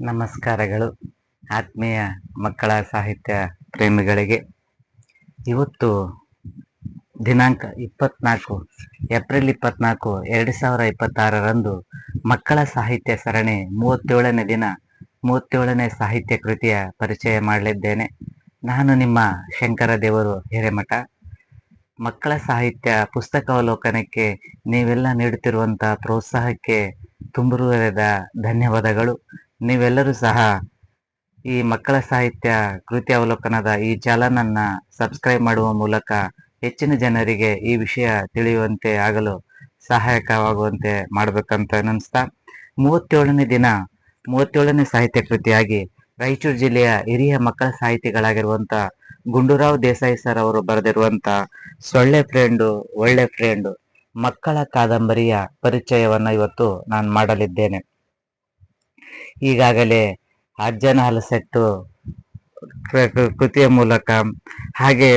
ನಮಸ್ಕಾರಗಳು ಆತ್ಮೀಯ ಮಕ್ಕಳ ಸಾಹಿತ್ಯ ಪ್ರೇಮಿಗಳಿಗೆ. ಇವತ್ತು ದಿನಾಂಕ 24 ಏಪ್ರಿಲ್ 2026ರಂದು ಮಕ್ಕಳ ಸಾಹಿತ್ಯ ಸರಣಿ 37ನೇ ದಿನ 37ನೇ ಸಾಹಿತ್ಯ ಕೃತಿಯ ಪರಿಚಯ ಮಾಡಲಿದ್ದೇನೆ. ನಾನು ನಿಮ್ಮ ಶಂಕರ ದೇವರು ಹಿರೇಮಠ. ಮಕ್ಕಳ ಸಾಹಿತ್ಯ ಪುಸ್ತಕಾವಲೋಕನಕ್ಕೆ ನೀವೆಲ್ಲ ನೀಡುತ್ತಿರುವಂತಹ ಪ್ರೋತ್ಸಾಹಕ್ಕೆ ತುಂಬುರುವುದ ಧನ್ಯವಾದಗಳು. ನೀವೆಲ್ಲರೂ ಸಹ ಈ ಮಕ್ಕಳ ಸಾಹಿತ್ಯ ಕೃತಿ ಅವಲೋಕನದ ಈ ಚಾನಲನ್ನು ಸಬ್ಸ್ಕ್ರೈಬ್ ಮಾಡುವ ಮೂಲಕ ಹೆಚ್ಚಿನ ಜನರಿಗೆ ಈ ವಿಷಯ ತಿಳಿಯುವಂತೆ ಆಗಲು ಸಹಾಯಕವಾಗುವಂತೆ ಮಾಡಬೇಕಂತ ಅನಿಸ್ತಾ, 37ನೇ ದಿನ 37ನೇ ಸಾಹಿತ್ಯ ಕೃತಿಯಾಗಿ ರಾಯಚೂರು ಜಿಲ್ಲೆಯ ಹಿರಿಯ ಮಕ್ಕಳ ಸಾಹಿತಿಗಳಾಗಿರುವಂಥ ಗುಂಡೂರಾವ್ ದೇಸಾಯಿ ಸರ್ ಅವರು ಬರೆದಿರುವಂಥ ಸೊಳ್ಳೆ ಫ್ರೆಂಡು ಒಳ್ಳೆ ಫ್ರೆಂಡು ಮಕ್ಕಳ ಕಾದಂಬರಿಯ ಪರಿಚಯವನ್ನು ಇವತ್ತು ನಾನು ಮಾಡಲಿದ್ದೇನೆ. ಈಗಾಗಲೇ ಅಜ್ಜನ ಹಲಸೆಟ್ಟು ಕೃತಿಯ ಮೂಲಕ, ಹಾಗೆ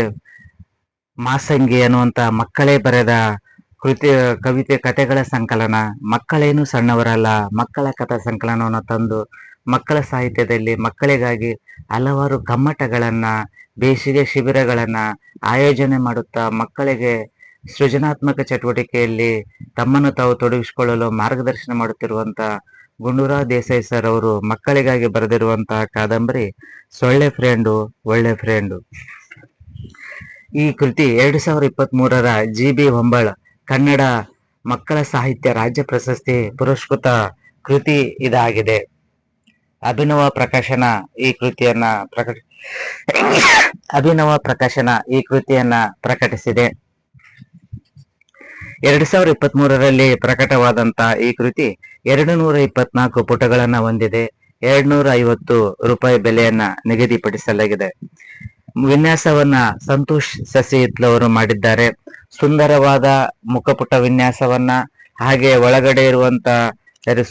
ಮಾಸಂಗಿ ಅನ್ನುವಂಥ ಮಕ್ಕಳೇ ಬರೆದ ಕವಿತೆ ಕಥೆಗಳ ಸಂಕಲನ ಮಕ್ಕಳೇನು ಸಣ್ಣವರಲ್ಲ ಮಕ್ಕಳ ಕಥಾ ಸಂಕಲನವನ್ನು ತಂದು ಮಕ್ಕಳ ಸಾಹಿತ್ಯದಲ್ಲಿ ಮಕ್ಕಳಿಗಾಗಿ ಹಲವಾರು ಕಮ್ಮಟಗಳನ್ನ ಬೇಸಿಗೆ ಶಿಬಿರಗಳನ್ನ ಆಯೋಜನೆ ಮಾಡುತ್ತಾ ಮಕ್ಕಳಿಗೆ ಸೃಜನಾತ್ಮಕ ಚಟುವಟಿಕೆಯಲ್ಲಿ ತಮ್ಮನ್ನು ತಾವು ತೊಡಗಿಸಿಕೊಳ್ಳಲು ಮಾರ್ಗದರ್ಶನ ಮಾಡುತ್ತಿರುವಂತ ಗುಂಡೂರಾವ್ ದೇಸಾಯಿ ಸರ್ ಅವರು ಮಕ್ಕಳಿಗಾಗಿ ಬರೆದಿರುವಂತಹ ಕಾದಂಬರಿ ಸೊಳ್ಳೆ ಫ್ರೆಂಡು ಒಳ್ಳೆ ಫ್ರೆಂಡು. ಈ ಕೃತಿ 2023ರ GB ಹೊಂಬಾಳ್ ಕನ್ನಡ ಮಕ್ಕಳ ಸಾಹಿತ್ಯ ರಾಜ್ಯ ಪ್ರಶಸ್ತಿ ಪುರಸ್ಕೃತ ಕೃತಿ ಇದಾಗಿದೆ. ಅಭಿನವ ಪ್ರಕಾಶನ ಈ ಕೃತಿಯನ್ನ ಪ್ರಕಟಿಸಿದೆ. 2023ರಲ್ಲಿ ಪ್ರಕಟವಾದಂತ ಈ ಕೃತಿ 224 ಪುಟಗಳನ್ನ ಹೊಂದಿದೆ. 250 ರೂಪಾಯಿ ಬೆಲೆಯನ್ನ ನಿಗದಿಪಡಿಸಲಾಗಿದೆ. ವಿನ್ಯಾಸವನ್ನ ಸಂತೋಷ್ ಸಸಿಹಿತ್ಲು ಅವರು ಮಾಡಿದ್ದಾರೆ. ಸುಂದರವಾದ ಮುಖಪುಟ ವಿನ್ಯಾಸವನ್ನ, ಹಾಗೆ ಒಳಗಡೆ ಇರುವಂತ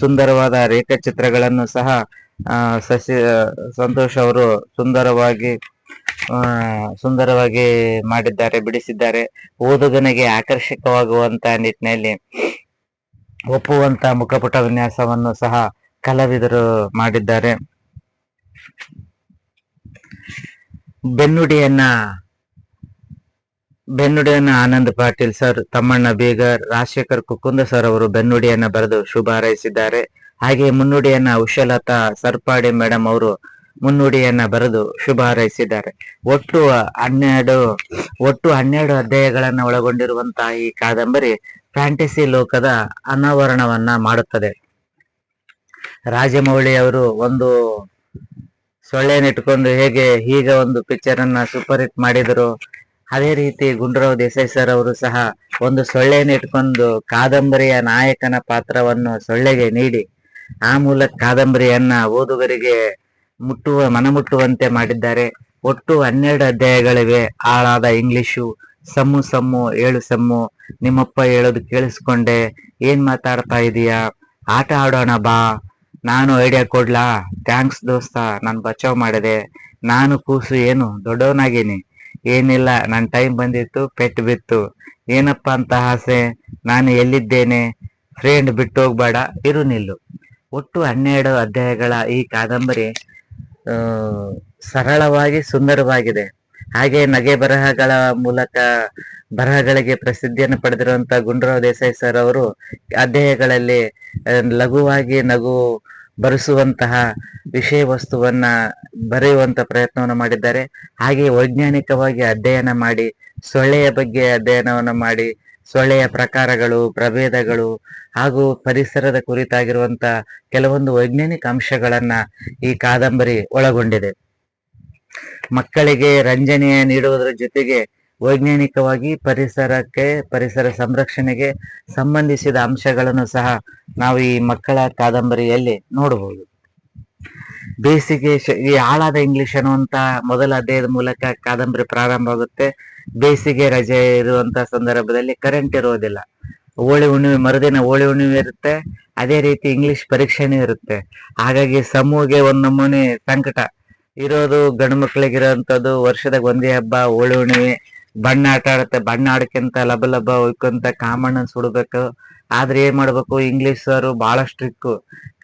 ಸುಂದರವಾದ ರೇಖಾಚಿತ್ರಗಳನ್ನು ಸಹ ಸಂತೋಷ್ ಅವರು ಸುಂದರವಾಗಿ ಮಾಡಿದ್ದಾರೆ, ಬಿಡಿಸಿದ್ದಾರೆ. ಓದುಗನಿಗೆ ಆಕರ್ಷಕವಾಗುವಂತ ನಿಟ್ಟಿನಲ್ಲಿ ಒಪ್ಪುವಂತ ಮುಖಪುಟ ವಿನ್ಯಾಸವನ್ನು ಸಹ ಕಲಾವಿದರು ಮಾಡಿದ್ದಾರೆ. ಬೆನ್ನುಡಿಯನ್ನ ಆನಂದ್ ಪಾಟೀಲ್ ಸರ್, ತಮ್ಮಣ್ಣ ಬೀಗರ್, ರಾಜಶೇಖರ್ ಕುಕುಂದ ಸರ್ ಅವರು ಬೆನ್ನುಡಿಯನ್ನ ಬರೆದು ಶುಭ ಹಾರೈಸಿದ್ದಾರೆ. ಹಾಗೆ ಮುನ್ನುಡಿಯನ್ನ ಉಷಲತಾ ಸರ್ಪಾಡಿ ಮೇಡಮ್ ಅವರು ಮುನ್ನುಡಿಯನ್ನ ಬರೆದು ಶುಭ ಹಾರೈಸಿದ್ದಾರೆ. ಒಟ್ಟು 12 ಅಧ್ಯಾಯಗಳನ್ನ ಒಳಗೊಂಡಿರುವಂತಹ ಈ ಕಾದಂಬರಿ ಫ್ಯಾಂಟಸಿ ಲೋಕದ ಅನಾವರಣವನ್ನ ಮಾಡುತ್ತದೆ. ರಾಜಮೌಳಿ ಅವರು ಒಂದು ಸೊಳ್ಳೆನಿಟ್ಕೊಂಡು ಈಗ ಒಂದು ಪಿಕ್ಚರ್ ಅನ್ನ ಸೂಪರ್ ಹಿಟ್ ಮಾಡಿದರು, ಅದೇ ರೀತಿ ಗುಂಡೂರಾವ್ ದೇಸಾಯಿ ಸರ್ ಅವರು ಸಹ ಒಂದು ಸೊಳ್ಳೆನ ಇಟ್ಕೊಂಡು ಕಾದಂಬರಿಯ ನಾಯಕನ ಪಾತ್ರವನ್ನು ಸೊಳ್ಳೆಗೆ ನೀಡಿ ಆ ಮೂಲಕ ಕಾದಂಬರಿಯನ್ನ ಓದುಗರಿಗೆ ಮನಮುಟ್ಟುವಂತೆ ಮಾಡಿದ್ದಾರೆ. ಒಟ್ಟು 12 ಅಧ್ಯಾಯಗಳಿವೆ. ಆಳಾದ ಇಂಗ್ಲಿಷು, ಸಮ್ಮು 7 ಸಮ್ಮು, ನಿಮ್ಮಪ್ಪ ಹೇಳೋದು ಕೇಳಿಸ್ಕೊಂಡೆ, ಏನ್ ಮಾತಾಡ್ತಾ ಇದೀಯಾ, ಆಟ ಆಡೋಣ ಬಾ, ನಾನು ಐಡಿಯಾ ಕೊಡ್ಲಾ, ಥ್ಯಾಂಕ್ಸ್ ದೋಸ್ತ, ನಾನು ಬಚಾವ್ ಮಾಡಿದೆ, ನಾನು ಕೂಸು ಏನು ದೊಡ್ಡವನಾಗೀನಿ, ಏನಿಲ್ಲ ನನ್ನ ಟೈಮ್ ಬಂದಿತ್ತು ಪೆಟ್ಟು ಬಿತ್ತು, ಏನಪ್ಪ ಅಂತ ಆಸೆ, ನಾನು ಎಲ್ಲಿದ್ದೇನೆ, ಫ್ರೆಂಡ್ ಬಿಟ್ಟು ಹೋಗ್ಬೇಡ, ಇರು ನಿಲ್ಲು. ಒಟ್ಟು 12 ಅಧ್ಯಾಯಗಳ ಈ ಕಾದಂಬರಿ ಸರಳವಾಗಿ ಸುಂದರವಾಗಿದೆ. ಹಾಗೆ ನಗೆ ಬರಹಗಳ ಮೂಲಕ ಬರಹಗಳಿಗೆ ಪ್ರಸಿದ್ಧಿಯನ್ನು ಪಡೆದಿರುವಂತಹ ಗುಂಡೂರಾವ್ ದೇಸಾಯಿ ಸರ್ ಅವರು ಅಧ್ಯಾಯಗಳಲ್ಲಿ ಲಘುವಾಗಿ ನಗು ಬರೆಸುವಂತಹ ವಿಷಯ ವಸ್ತುವನ್ನ ಬರೆಯುವಂತ ಪ್ರಯತ್ನವನ್ನು ಮಾಡಿದ್ದಾರೆ. ಹಾಗೆ ವೈಜ್ಞಾನಿಕವಾಗಿ ಅಧ್ಯಯನ ಮಾಡಿ ಸೊಳ್ಳೆಯ ಬಗ್ಗೆ ಅಧ್ಯಯನವನ್ನು ಮಾಡಿ ಸೊಳ್ಳೆಯ ಪ್ರಕಾರಗಳು, ಪ್ರಭೇದಗಳು ಹಾಗೂ ಪರಿಸರದ ಕುರಿತಾಗಿರುವಂತ ಕೆಲವೊಂದು ವೈಜ್ಞಾನಿಕ ಅಂಶಗಳನ್ನ ಈ ಕಾದಂಬರಿ ಒಳಗೊಂಡಿದೆ. ಮಕ್ಕಳಿಗೆ ರಂಜನೆಯ ನೀಡುವುದರ ಜೊತೆಗೆ ವೈಜ್ಞಾನಿಕವಾಗಿ ಪರಿಸರ ಸಂರಕ್ಷಣೆಗೆ ಸಂಬಂಧಿಸಿದ ಅಂಶಗಳನ್ನು ಸಹ ನಾವು ಈ ಮಕ್ಕಳ ಕಾದಂಬರಿಯಲ್ಲಿ ನೋಡಬಹುದು. ಬೇಸಿಗೆ ಈ ಆಳಾದ ಇಂಗ್ಲಿಷ್ ಅನ್ನುವಂತ ಮೊದಲ ಅಧ್ಯಾಯದ ಮೂಲಕ ಕಾದಂಬರಿ ಪ್ರಾರಂಭ ಆಗುತ್ತೆ. ಬೇಸಿಗೆ ರಜೆ ಇರುವಂತ ಸಂದರ್ಭದಲ್ಲಿ ಕರೆಂಟ್ ಇರೋದಿಲ್ಲ, ಹೋಳಿ ಹುಣ್ಣಿಮೆ ಮರುದಿನ ಹೋಳಿ ಹುಣ್ಣಿಮೆ ಇರುತ್ತೆ, ಅದೇ ರೀತಿ ಇಂಗ್ಲಿಷ್ ಪರೀಕ್ಷೆನೂ ಇರುತ್ತೆ. ಹಾಗಾಗಿ ಸಮೂಹಗೆ ಒಂದ್ ನಮೂನಿ ಸಂಕಟ ಇರೋದು. ಗಂಡು ಮಕ್ಕಳಿಗಿರೋಂಥದ್ದು ವರ್ಷದಾಗ ಒಂದೇ ಹಬ್ಬ ಹೋಳಿ ಹುಣ್ಣಿಮೆ, ಬಣ್ಣ ಆಟ ಆಡುತ್ತೆ, ಬಣ್ಣ ಆಡಕ್ಕಿಂತ ಲಬ ಹೊಯ್ಕೊಂತ ಕಾಮಣ್ಣನ ಸುಡ್ಬೇಕು. ಆದ್ರೆ ಏನ್ ಮಾಡ್ಬೇಕು, ಇಂಗ್ಲಿಷ್ ಸರ್ ಬಹಳ ಸ್ಟ್ರಿಕ್ಟ್,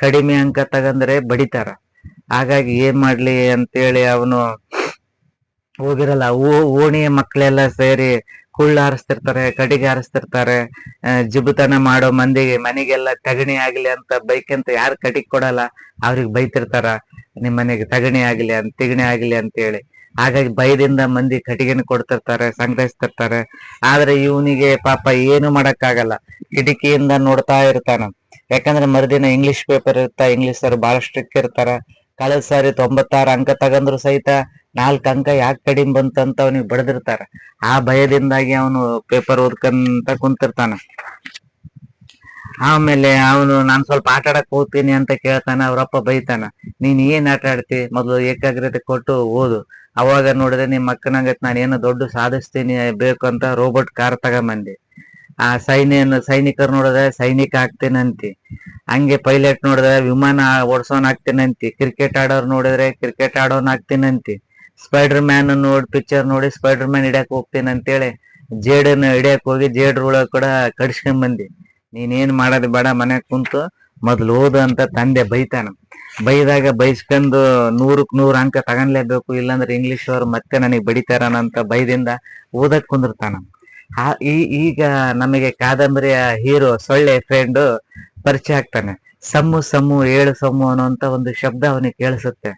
ಕಡಿಮೆ ಅಂಕ ತಗಂದ್ರೆ ಬಡಿತಾರ. ಹಾಗಾಗಿ ಏನ್ ಮಾಡ್ಲಿ ಅಂತೇಳಿ ಅವನು ಹೋಗಿರಲ್ಲ. ಓಣಿಯ ಮಕ್ಕಳೆಲ್ಲ ಸೇರಿ ಕುಳ್ಳ ಹಾರಿಸ್ತಿರ್ತಾರೆ, ಕಟ್ಟಿಗೆ ಹಾರಿಸ್ತಿರ್ತಾರೆ. ಜಿಬುತನ ಮಾಡೋ ಮಂದಿಗೆ ಮನೆಗೆಲ್ಲ ತಗಣಿ ಆಗ್ಲಿ ಅಂತ ಬೈಕ್ ಯಾರು ಕಟ್ಟಿಗೆ ಕೊಡಲ್ಲ ಅವ್ರಿಗೆ ಬೈತಿರ್ತಾರ, ನಿಮ್ ಮನೆಗೆ ತಗಣಿ ಆಗ್ಲಿ ಅಂತ ತಿಗಣಿ ಆಗ್ಲಿ ಅಂತ ಹೇಳಿ. ಹಾಗಾಗಿ ಭಯದಿಂದ ಮಂದಿ ಕಟ್ಟಿಗೆನ ಕೊಡ್ತಿರ್ತಾರೆ, ಸಂಗ್ರಹಿಸ್ತಿರ್ತಾರೆ. ಆದ್ರೆ ಇವನಿಗೆ ಪಾಪ ಏನು ಮಾಡಕ್ಕಾಗಲ್ಲ, ಕಿಟಕಿಯಿಂದ ನೋಡ್ತಾ ಇರ್ತಾನ. ಯಾಕಂದ್ರೆ ಮರುದಿನ ಇಂಗ್ಲಿಷ್ ಪೇಪರ್ ಇರ್ತಾ, ಇಂಗ್ಲಿಷ್ ಸರ್ ಬಹಳ ಸ್ಟ್ರಿಕ್ಟ್ ಇರ್ತಾರ. ಕಳೆದ ಸಾರಿ 96 ಅಂಕ ತಗಂದ್ರು ಸಹಿತ 4 ಅಂಕ ಯಾಕೆ ಕಡಿಮೆ ಬಂತಂತ ಅವನಿಗೆ ಬಡದಿರ್ತಾರ. ಆ ಭಯದಿಂದಾಗಿ ಅವನು ಪೇಪರ್ ಓದ್ಕಂತ ಕುಂತಿರ್ತಾನ. ಆಮೇಲೆ ಅವನು ನಾನ್ ಸ್ವಲ್ಪ ಆಟ ಆಡಕ್ ಹೋಗ್ತೀನಿ ಅಂತ ಕೇಳ್ತಾನ. ಅವ್ರಪ್ಪ ಬೈತಾನ, ನೀನ್ ಏನ್ ಆಟ ಆಡ್ತಿ, ಮೊದ್ಲು ಏಕಾಗ್ರತೆ ಕೊಟ್ಟು ಓದು. ಅವಾಗ ನೋಡಿದ್ರೆ ನಿಮ್ ಅಕ್ಕನಾಗತ್ ನಾನು ಏನೋ ದೊಡ್ಡ ಸಾಧಿಸ್ತೀನಿ ಬೇಕು ಅಂತ ರೋಬೋಟ್ ಕಾರ್ ತಗೊಂಬಂದಿ. ಆ ಸೈನಿಕರು ನೋಡಿದ್ರೆ ಸೈನಿಕ ಆಗ್ತೇನಂತಿ, ಹಂಗೆ ಪೈಲಟ್ ನೋಡಿದ್ರೆ ವಿಮಾನ ಓಡ್ಸೋನ್ ಆಗ್ತೇನಂತಿ, ಕ್ರಿಕೆಟ್ ಆಡೋರ್ ನೋಡಿದ್ರೆ ಕ್ರಿಕೆಟ್ ಆಡೋನ್ ಆಗ್ತೇನಂತಿ, ಸ್ಪೈಡರ್ ಮ್ಯಾನ್ ಪಿಕ್ಚರ್ ನೋಡಿ ಸ್ಪೈಡರ್ ಮ್ಯಾನ್ ಹಿಡಿಯಕ್ ಹೋಗ್ತೇನೆ ಅಂತೇಳಿ ಜೇಡನ್ನ ಹಿಡಿಯಕ್ ಹೋಗಿ ಜೇಡ್ರೊಳ ಕೂಡ ಕಡಿಸ್ಕೊಂಡ್ ಬಂದಿ. ನೀನೇನ್ ಮಾಡೋದು ಬೇಡ, ಮನ್ಯಾಗ ಕುಂತು ಮೊದ್ಲು ಓದು ಅಂತ ತಂದೆ ಬೈತಾನ. ಬೈದಾಗ ಬೈಸ್ಕೊಂಡು 100ಕ್ಕೆ 100 ಅಂಕ ತಗೊಂಡ್ಲೇಬೇಕು, ಇಲ್ಲಾಂದ್ರೆ ಇಂಗ್ಲಿಷ್ ಅವ್ರು ಮತ್ತೆ ನನಗೆ ಬಡಿತಾರನಂತ ಭಯದಿಂದ ಓದಕ್ ಕುಂದಿರ್ತಾನ. ಈಗ ನಮಗೆ ಕಾದಂಬರಿಯ ಹೀರೋ ಸೊಳ್ಳೆ ಫ್ರೆಂಡ್ ಪರಿಚಯ ಆಗ್ತಾನೆ. ಸಮ್ಮು ಸಮ್ಮು ಏಳು ಸಮ್ಮು ಅನ್ನುವಂತ ಒಂದು ಶಬ್ದ ಅವನಿಗೆ ಕೇಳಿಸುತ್ತೆ.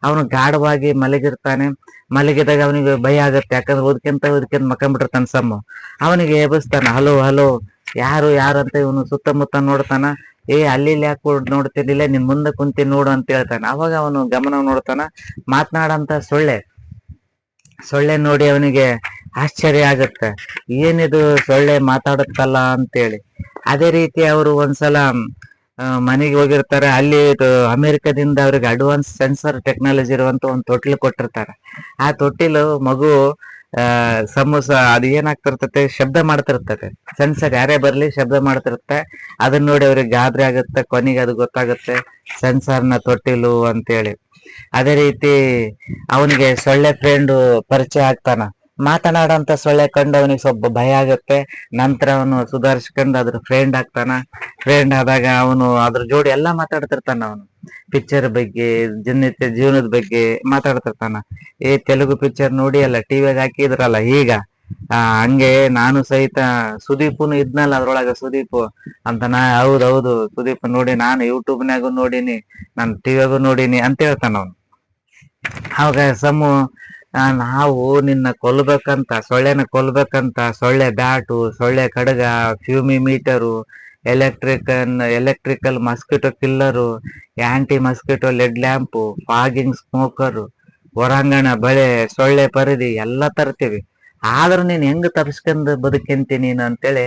ಅವನು ಗಾಢವಾಗಿ ಮಲಗಿರ್ತಾನೆ. ಮಲಗಿದಾಗ ಅವನಿಗೆ ಭಯ ಆಗುತ್ತೆ, ಯಾಕಂದ್ರೆ ಓದ್ಕೊಂತ ಮಕ್ಕಂಬಿಟ್ಟಿರ್ತಾನೆ ಸಮ್ಮು. ಅವನಿಗೆ ಎಬ್ಬಿಸ್ತಾನ, ಹಲೋ ಹಲೋ, ಯಾರು ಯಾರು ಅಂತ. ಇವನು ಸುತ್ತಮುತ್ತ ನೋಡ್ತಾನ. ಅಲ್ಲಿ ಯಾಕೆ ನೋಡ್ತಿರ್ಲಿಲ್ಲ, ನಿನ್ ಮುಂದೆ ಕುಂತಿ ನೋಡು ಅಂತ ಹೇಳ್ತಾನೆ. ಅವಾಗ ಅವನು ಗಮನ ನೋಡ್ತಾನ, ಮಾತನಾಡಂತ ಸೊಳ್ಳೆ ನೋಡಿ ಅವನಿಗೆ ಆಶ್ಚರ್ಯ ಆಗುತ್ತೆ, ಏನಿದು ಸೊಳ್ಳೆ ಮಾತಾಡುತ್ತಲ್ಲ ಅಂತೇಳಿ. ಅದೇ ರೀತಿ ಅವರು ಒಂದ್ಸಲ ಮನೆಗೆ ಹೋಗಿರ್ತಾರೆ. ಅಲ್ಲಿ ಅಮೆರಿಕದಿಂದ ಅವ್ರಿಗೆ ಅಡ್ವಾನ್ಸ್ ಸೆನ್ಸರ್ ಟೆಕ್ನಾಲಜಿ ಇರುವಂತ ಒಂದು ತೊಟ್ಟಿಲು ಕೊಟ್ಟಿರ್ತಾರೆ. ಆ ತೊಟ್ಟಿಲು ಮಗು ಸಮೋಸ ಅದು ಏನಾಗ್ತಿರ್ತತೆ, ಶಬ್ದ ಮಾಡ್ತಿರ್ತತೆ. ಸೆನ್ಸರ್ ಯಾರೇ ಬರ್ಲಿ ಶಬ್ದ ಮಾಡ್ತಿರುತ್ತೆ. ಅದನ್ನ ನೋಡಿ ಅವ್ರಿಗೆ ಗಾಬರಿ ಆಗುತ್ತೆ. ಕೊನೆಗೆ ಅದು ಗೊತ್ತಾಗುತ್ತೆ ಸೆನ್ಸರ್ನ ತೊಟ್ಟಿಲು ಅಂತೇಳಿ. ಅದೇ ರೀತಿ ಅವನಿಗೆ ಸೊಳ್ಳೆ ಫ್ರೆಂಡ್ ಪರಿಚಯ ಆಗ್ತಾನ. ಮಾತನಾಡಂತ ಸೊಳ್ಳೆ ಕಂಡು ಅವನಿಗೆ ಸ್ವಲ್ಪ ಭಯ ಆಗುತ್ತೆ. ನಂತರ ಅವನು ಸುಧಾರಿಸ್ಕೊಂಡು ಅದ್ರ ಫ್ರೆಂಡ್ ಆಗ್ತಾನ. ಫ್ರೆಂಡ್ ಆದಾಗ ಅವನು ಅದ್ರ ಜೋಡಿ ಎಲ್ಲಾ ಮಾತಾಡ್ತಿರ್ತಾನ. ಅವನು ಪಿಕ್ಚರ್ ಬಗ್ಗೆ, ದಿನನಿತ್ಯ ಜೀವನದ ಬಗ್ಗೆ ಮಾತಾಡ್ತಿರ್ತಾನ. ತೆಲುಗು ಪಿಕ್ಚರ್ ನೋಡಿ ಅಲ್ಲ ಟಿವಿಯಾಗ ಹಾಕಿದ್ರಲ್ಲ ಈಗ, ಹಂಗೆ ನಾನು ಸಹಿತ ಸುದೀಪ್ನು ಇದ್ನಲ್ಲ ಅದ್ರೊಳಗ ಸುದೀಪ್ ಅಂತ. ಹೌದೌದು ಸುದೀಪ್ ನೋಡಿ, ನಾನು ಯೂಟ್ಯೂಬ್ನಾಗು ನೋಡಿನಿ, ನಾನು ಟಿವಿಯಾಗು ನೋಡಿನಿ ಅಂತ ಹೇಳ್ತಾನ ಅವನು. ಅವಾಗ ಸಮು, ನಾವು ನಿನ್ನ ಕೊಲ್ಬೇಕಂತ, ಸೊಳ್ಳೆನ ಕೊಲ್ಬೇಕಂತ ಸೊಳ್ಳೆ ಬ್ಯಾಟು, ಸೊಳ್ಳೆ ಕಡಗ, ಫ್ಯೂಮಿ ಮೀಟರು, electrical mosquito killer, anti mosquito LED lamp, fogging smoker, ಹೊರಾಂಗಣ ಬಳೆ, ಸೊಳ್ಳೆ ಪರಿಧಿ ಎಲ್ಲ ತರ್ತೀವಿ. ಆದ್ರೂ ನೀನ್ ಹೆಂಗ್ ತಪ್ಸ್ಕೊಂಡ್ ಬದುಕಿಂತಿ ನೀನು ಅಂತೇಳಿ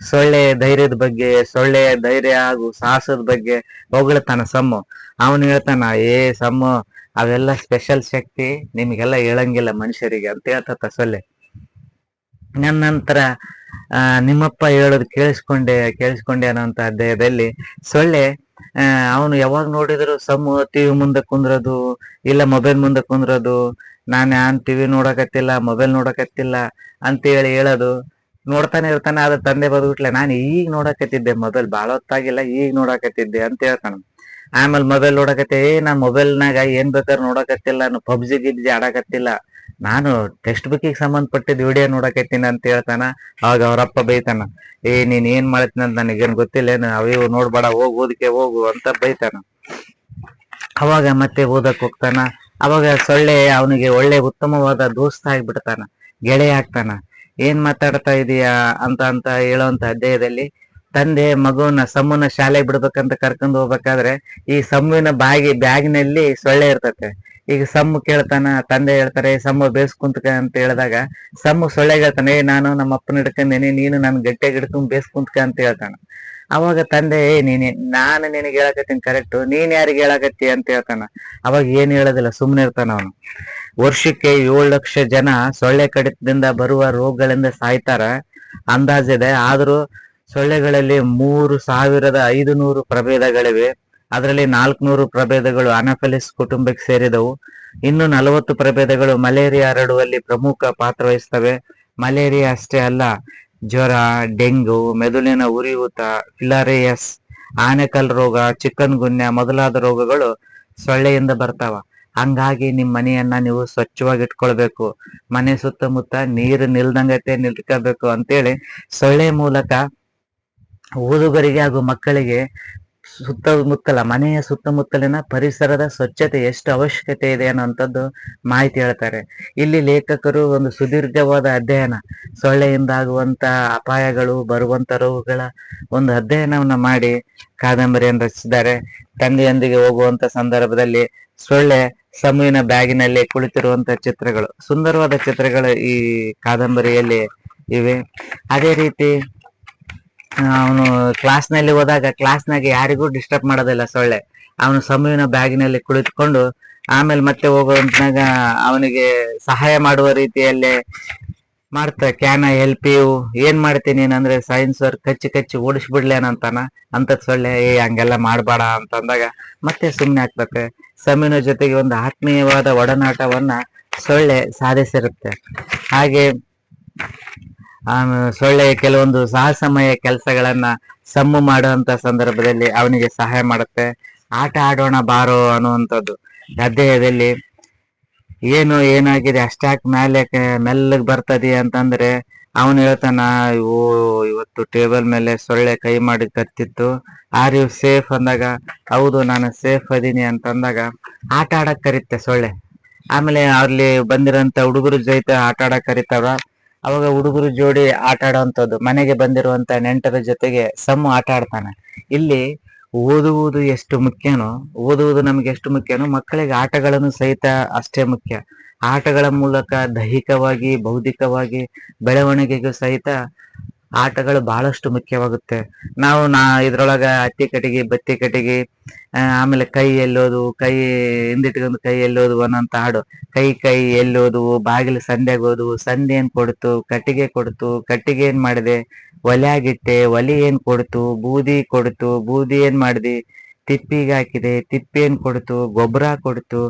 ಸೊಳ್ಳೆ ಧೈರ್ಯದ ಬಗ್ಗೆ, ಸೊಳ್ಳೆ ಧೈರ್ಯ ಹಾಗೂ ಸಾಹಸದ ಬಗ್ಗೆ ಹೊಗಳ್ತಾನ ಸಮ್ಮು. ಅವನು ಹೇಳ್ತಾನ, ಸಮ್ಮು ಅವೆಲ್ಲ ಸ್ಪೆಷಲ್ ಶಕ್ತಿ, ನಿಮ್ಗೆಲ್ಲ ಹೇಳಂಗಿಲ್ಲ ಮನುಷ್ಯರಿಗೆ ಅಂತ ಹೇಳ್ತತ್ತ ಸೊಳ್ಳೆ. ನನ್ನ ನಂತರ ನಿಮ್ಮಪ್ಪ ಹೇಳೋದು ಕೇಳಿಸ್ಕೊಂಡೆ ಅನ್ನೋಂತ ಅಧ್ಯಾಯದಲ್ಲಿ ಸೊಳ್ಳೆ ಅವನು ಯಾವಾಗ ನೋಡಿದ್ರು ಸಮ್ಮು ಟಿವಿ ಮುಂದೆ ಕುಂದ್ರೋದು, ಇಲ್ಲ ಮೊಬೈಲ್ ಮುಂದೆ ಕುಂದ್ರೋದು, ನಾನ್ ಟಿವಿ ನೋಡಕತ್ತಿಲ್ಲ, ಮೊಬೈಲ್ ನೋಡಕತ್ತಿಲ್ಲ ಅಂತ ಹೇಳೋದು. ನೋಡ್ತಾನೆ ಇರ್ತಾನೆ. ಆದ್ರೆ ತಂದೆ ಬದ್ಬಿಟ್ಲೆ, ನಾನು ಈಗ ನೋಡಕತ್ತಿದ್ದೆ ಮೊಬೈಲ್, ಬಾಳ ಹೊತ್ತಾಗಿಲ್ಲ, ಈಗ ನೋಡಕತ್ತಿದ್ದೆ ಅಂತ ಹೇಳ್ತಾನ. ಆಮೇಲೆ ಮೊಬೈಲ್ ನೋಡಕತ್ತೆ, ನಾನ್ ಮೊಬೈಲ್ನಾಗ ಏನ್ ಬೇಕಾದ್ರೆ ನೋಡಕತ್ತಿಲ್ಲ, ನಾನು ಪಬ್ಜಿ ಗಿಬ್ಜಿ ಆಡಕತ್ತಿಲ್ಲ, ನಾನು ಟೆಕ್ಸ್ಟ್ ಬುಕ್ಕಿಗೆ ಸಂಬಂಧಪಟ್ಟಿದ್ ವಿಡಿಯೋ ನೋಡಕತ್ತೀನಿ ಅಂತ ಹೇಳ್ತಾನ. ಅವಾಗ ಅವ್ರಪ್ಪ ಬೈತಾನ, ನೀನ್ ಏನ್ ಮಾಡತ್ತೀನಿ ಅಂತ ನನಗೇನ್ ಗೊತ್ತಿಲ್ಲ, ಅವಿವು ನೋಡ್ಬೇಡ, ಓದಕ್ಕೆ ಹೋಗು ಅಂತ ಬೈತಾನ. ಅವಾಗ ಮತ್ತೆ ಓದಕ್ ಹೋಗ್ತಾನ. ಅವಾಗ ಸೊಳ್ಳೆ ಅವನಿಗೆ ಒಳ್ಳೆ ಉತ್ತಮವಾದ ದೋಸ್ತ ಆಗ್ಬಿಡ್ತಾನ, ಗೆಳೆಯ ಆಗ್ತಾನ. ಏನ್ ಮಾತಾಡ್ತಾ ಇದೀಯಾ ಅಂತ ಹೇಳೋಂತ ಅಧ್ಯಾಯದಲ್ಲಿ ತಂದೆ ಮಗುವನ್ನ ಸಮ್ಮುನ ಶಾಲೆಗೆ ಬಿಡ್ಬೇಕಂತ ಕರ್ಕೊಂಡು ಹೋಗ್ಬೇಕಾದ್ರೆ ಈ ಸಮ್ಮುವಿನ ಬ್ಯಾಗಿನಲ್ಲಿ ಸೊಳ್ಳೆ ಇರ್ತತೆ. ಈಗ ಸಮ್ಮು ಕೇಳ್ತಾನ, ತಂದೆ ಹೇಳ್ತಾರೆ ಸಮ್ಮು ಬೇಸ್ ಕುಂತ್ಕ ಅಂತ ಹೇಳಿದಾಗ ಸಮ್ಮು ಸೊಳ್ಳೆಗೆ ಹೇಳ್ತಾನೆ, ನಾನು ನಮ್ಮ ಅಪ್ಪನ ಹಿಡ್ಕೊಂಡೇನಿ, ನೀನು ನನ್ ಗಟ್ಟಿಯಾಗಿ ಹಿಡ್ಕೊಂಡ್ ಬೇಸ್ ಕುಂತ್ಕ ಅಂತ ಹೇಳ್ತಾನ. ಅವಾಗ ತಂದೆ, ನಾನು ನಿನಗೆ ಹೇಳಕತ್ತೀನಿ ಕರೆಕ್ಟ್, ನೀನ್ ಯಾರಿಗೆ ಹೇಳಕತ್ತಿ ಅಂತ ಹೇಳ್ತಾನ. ಅವಾಗ ಏನ್ ಹೇಳೋದಿಲ್ಲ, ಸುಮ್ನೆ ಇರ್ತಾನ ಅವನು. ವರ್ಷಕ್ಕೆ 7 ಲಕ್ಷ ಜನ ಸೊಳ್ಳೆ ಕಡಿತದಿಂದ ಬರುವ ರೋಗಗಳಿಂದ ಸಾಯ್ತಾರ ಅಂದಾಜಿದೆ. ಆದ್ರೂ ಸೊಳ್ಳೆಗಳಲ್ಲಿ 3500 ಪ್ರಭೇದಗಳಿವೆ. ಅದರಲ್ಲಿ 400 ಪ್ರಭೇದಗಳು ಅನಫೆಲಿಸ್ ಕುಟುಂಬಕ್ಕೆ ಸೇರಿದವು. ಇನ್ನು 40 ಪ್ರಭೇದಗಳು ಮಲೇರಿಯಾ ಹರಡುವಲ್ಲಿ ಪ್ರಮುಖ ಪಾತ್ರ ವಹಿಸ್ತವೆ. ಮಲೇರಿಯಾ ಅಷ್ಟೇ ಅಲ್ಲ, ಜ್ವರ, ಡೆಂಗು, ಮೆದುಳಿನ ಉರಿಯೂತ, ಫಿಲಾರಿಯಸ್, ಆನೆಕಲ್ ರೋಗ, ಚಿಕನ್ ಗುನ್ಯಾ ಮೊದಲಾದ ರೋಗಗಳು ಸೊಳ್ಳೆಯಿಂದ ಬರ್ತಾವ. ಹಂಗಾಗಿ ನಿಮ್ ಮನೆಯನ್ನ ನೀವು ಸ್ವಚ್ಛವಾಗಿ ಇಟ್ಕೊಳ್ಬೇಕು, ಮನೆ ಸುತ್ತಮುತ್ತ ನೀರು ನಿಲ್ದಂಗತೆ ನಿಲ್ಕಬೇಕು ಅಂತೇಳಿ ಸೊಳ್ಳೆ ಮೂಲಕ ಓದುಗರಿಗೆ ಹಾಗೂ ಮಕ್ಕಳಿಗೆ ಸುತ್ತಮುತ್ತಲ ಮನೆಯ ಸುತ್ತಮುತ್ತಲಿನ ಪರಿಸರದ ಸ್ವಚ್ಛತೆ ಎಷ್ಟು ಅವಶ್ಯಕತೆ ಇದೆ ಅನ್ನುವಂಥದ್ದು ಮಾಹಿತಿ ಹೇಳ್ತಾರೆ. ಇಲ್ಲಿ ಲೇಖಕರು ಒಂದು ಸುದೀರ್ಘವಾದ ಅಧ್ಯಯನ, ಸೊಳ್ಳೆಯಿಂದ ಆಗುವಂತ ಅಪಾಯಗಳು, ಬರುವಂತ ರೋಗಗಳ ಒಂದು ಅಧ್ಯಯನವನ್ನ ಮಾಡಿ ಕಾದಂಬರಿಯನ್ನು ರಚಿಸಿದ್ದಾರೆ. ತಂದೆಯೊಂದಿಗೆ ಹೋಗುವಂತ ಸಂದರ್ಭದಲ್ಲಿ ಸೊಳ್ಳೆ ಸಮುವಿನ ಬ್ಯಾಗಿನಲ್ಲಿ ಕುಳಿತಿರುವಂತ ಚಿತ್ರಗಳು, ಸುಂದರವಾದ ಚಿತ್ರಗಳು ಈ ಕಾದಂಬರಿಯಲ್ಲಿ ಇವೆ. ಅದೇ ರೀತಿ ಅವನು ಕ್ಲಾಸ್ನಲ್ಲಿ ಹೋದಾಗ ಕ್ಲಾಸ್ನಾಗೆ ಯಾರಿಗೂ ಡಿಸ್ಟರ್ಬ್ ಮಾಡೋದಿಲ್ಲ ಸೊಳ್ಳೆ. ಅವನು ಸಮುವಿನ ಬ್ಯಾಗಿನಲ್ಲಿ ಕುಳಿತುಕೊಂಡು ಆಮೇಲೆ ಮತ್ತೆ ಹೋಗುವಂತಾಗ ಅವನಿಗೆ ಸಹಾಯ ಮಾಡುವ ರೀತಿಯಲ್ಲೇ ಮಾಡ್ತಾರೆ. ಕ್ಯಾನ್ ಐ ಹೆಲ್ಪ್ ಯು, ಏನ್ ಮಾಡ್ತೀನಿ ಅಂದ್ರೆ ಸೈನ್ಸ್ ವರ್ಕ್ ಕಚ್ಚಿ ಕಚ್ಚಿ ಓಡಿಸ್ಬಿಡ್ಲೇನಂತಾನ. ಅಂತದ್ ಸೊಳ್ಳೆ ಹಂಗೆಲ್ಲ ಮಾಡ್ಬೇಡ ಅಂತಂದಾಗ ಮತ್ತೆ ಸುಮ್ನೆ ಆಗ್ತತೆ. ಸಮುವಿನ ಜೊತೆಗೆ ಒಂದು ಆತ್ಮೀಯವಾದ ಒಡನಾಟವನ್ನ ಸೊಳ್ಳೆ ಸಾಧಿಸಿರುತ್ತೆ. ಹಾಗೆ ಸೊಳ್ಳೆ ಕೆಲವೊಂದು ಸಾಹಸಮಯ ಕೆಲಸಗಳನ್ನ ಸಮ್ಮು ಮಾಡುವಂತ ಸಂದರ್ಭದಲ್ಲಿ ಅವನಿಗೆ ಸಹಾಯ ಮಾಡುತ್ತೆ. ಆಟ ಆಡೋಣ ಬಾರೋ ಅನ್ನುವಂಥದ್ದು ಅಧ್ಯಾಯದಲ್ಲಿ ಏನಾಗಿದೆ ಅಷ್ಟಾಕ್ ಮೆಲ್ಲಗ್ ಬರ್ತದೆ ಅಂತಂದ್ರೆ ಅವನು ಹೇಳ್ತಾನ, ಇವತ್ತು ಟೇಬಲ್ ಮೇಲೆ ಸೊಳ್ಳೆ ಕೈ ಮಾಡಿ ಕತ್ತಿತ್ತು, ಆರ್ ಯು ಸೇಫ್ ಅಂದಾಗ ಹೌದು ನಾನು ಸೇಫ್ ಅದೀನಿ ಅಂತಂದಾಗ ಆಟ ಆಡಕ್ ಕರೀತೆ ಸೊಳ್ಳೆ. ಆಮೇಲೆ ಅಲ್ಲಿ ಬಂದಿರೋಂತ ಹುಡುಗರು ಜೊತೆ ಆಟ ಆಡಕ್ ಕರೀತಾವ. ಅವಾಗ ಹುಡುಗರು ಜೋಡಿ ಆಟ ಆಡುವಂಥದ್ದು, ಮನೆಗೆ ಬಂದಿರುವಂತ ನೆಂಟರ ಜೊತೆಗೆ ಸಮ್ಮು ಆಟ ಆಡ್ತಾನೆ. ಇಲ್ಲಿ ಓದುವುದು ಎಷ್ಟು ಮುಖ್ಯನೋ, ಓದುವುದು ನಮ್ಗೆ ಎಷ್ಟು ಮುಖ್ಯನೋ ಮಕ್ಕಳಿಗೆ ಆಟಗಳನ್ನು ಸಹಿತ ಅಷ್ಟೇ ಮುಖ್ಯ. ಆಟಗಳ ಮೂಲಕ ದೈಹಿಕವಾಗಿ, ಬೌದ್ಧಿಕವಾಗಿ ಬೆಳವಣಿಗೆಗೂ ಸಹಿತ ಆಟಗಳು ಬಹಳಷ್ಟು ಮುಖ್ಯವಾಗುತ್ತೆ. ನಾವು ಇದ್ರೊಳಗ ಅತ್ತಿ ಕಟ್ಟಿಗೆ, ಬತ್ತಿ ಕಟ್ಟಿಗೆ, ಆಮೇಲೆ ಕೈ ಎಲ್ಲೋದು, ಕೈ ಹಿಂದಿಟ್ಕೊಂಡು ಕೈ ಎಲ್ಲೋದು ಅನ್ನೋಂತ ಹಾಡು. ಕೈ ಎಲ್ಲೋದು, ಬಾಗಿಲು ಸಂಧ್ಯಾಗ ಹೋದ್ವು, ಸಂಧಿ ಏನ್ ಕೊಡ್ತು, ಕಟ್ಟಿಗೆ ಕೊಡ್ತು, ಕಟ್ಟಿಗೆ ಏನ್ ಮಾಡಿದೆ, ಒಲೆ ಒಲಿ ಏನ್ ಕೊಡ್ತು, ಬೂದಿ ಕೊಡ್ತು, ಬೂದಿ ಏನ್ ಮಾಡಿದೆ, ತಿಪ್ಪಿಗೆ ಹಾಕಿದೆ, ತಿಪ್ಪಿ ಏನ್ ಕೊಡ್ತು, ಗೊಬ್ಬರ ಕೊಡ್ತು,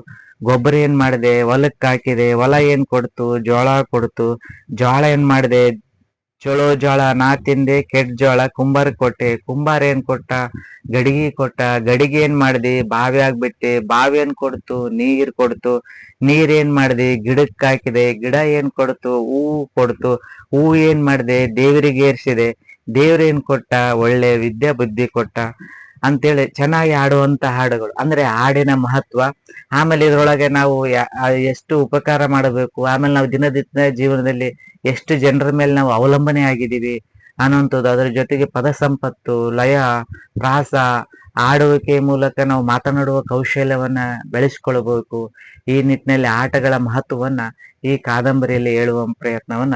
ಗೊಬ್ಬರ ಏನ್ ಮಾಡಿದೆ, ಹೊಲಕ್ಕೆ ಹಾಕಿದೆ, ಹೊಲ ಏನ್ ಕೊಡ್ತು, ಜೋಳ ಕೊಡ್ತು, ಜೋಳ ಏನ್ ಮಾಡಿದೆ, ಚಲೋ ಜೋಳ ನಾ ತಿಂದೆ, ಕೆಟ್ಟ ಜೋಳ ಕುಂಬಾರ ಕೊಟ್ಟೆ, ಕುಂಬಾರ ಏನ್ ಕೊಟ್ಟ, ಗಡಿಗೆ ಏನ್ ಮಾಡ್ದಿ, ಬಾವಿ ಆಗ್ಬಿಟ್ಟೆ, ಬಾವಿ ಏನ್ ಕೊಡ್ತು, ನೀರ್ ಕೊಡ್ತು, ನೀರ್ ಏನ್ ಮಾಡ್ದಿ, ಗಿಡಕ್ಕೆ ಹಾಕಿದೆ, ಗಿಡ ಏನ್ ಕೊಡ್ತು, ಹೂವು ಕೊಡ್ತು, ಹೂವು ಏನ್ ಮಾಡಿದೆ, ದೇವರಿಗೆ ಏರ್ಸಿದೆ, ದೇವ್ರ ಏನ್ ಕೊಟ್ಟ, ಒಳ್ಳೆ ವಿದ್ಯಾ ಬುದ್ಧಿ ಕೊಟ್ಟ ಅಂತೇಳಿ ಚೆನ್ನಾಗಿ ಆಡುವಂತ ಹಾಡುಗಳು. ಅಂದ್ರೆ ಹಾಡಿನ ಮಹತ್ವ, ಆಮೇಲೆ ಇದ್ರೊಳಗೆ ನಾವು ಎಷ್ಟು ಉಪಕಾರ ಮಾಡಬೇಕು, ಆಮೇಲೆ ನಾವು ದಿನನಿತ್ಯ ಜೀವನದಲ್ಲಿ ಎಷ್ಟು ಜನರ ಮೇಲೆ ನಾವು ಅವಲಂಬನೆ ಆಗಿದ್ದೀವಿ ಅನ್ನುವಂಥದ್ದು. ಅದರ ಜೊತೆಗೆ ಪದ ಸಂಪತ್ತು, ಲಯ, ಪ್ರಾಸ, ಆಡುವಿಕೆ ಮೂಲಕ ನಾವು ಮಾತನಾಡುವ ಕೌಶಲ್ಯವನ್ನ ಬೆಳೆಸ್ಕೊಳ್ಬೇಕು. ಈ ನಿಟ್ಟಿನಲ್ಲಿ ಆಟಗಳ ಮಹತ್ವವನ್ನ ಈ ಕಾದಂಬರಿಯಲ್ಲಿ ಹೇಳುವ ಪ್ರಯತ್ನವನ್ನ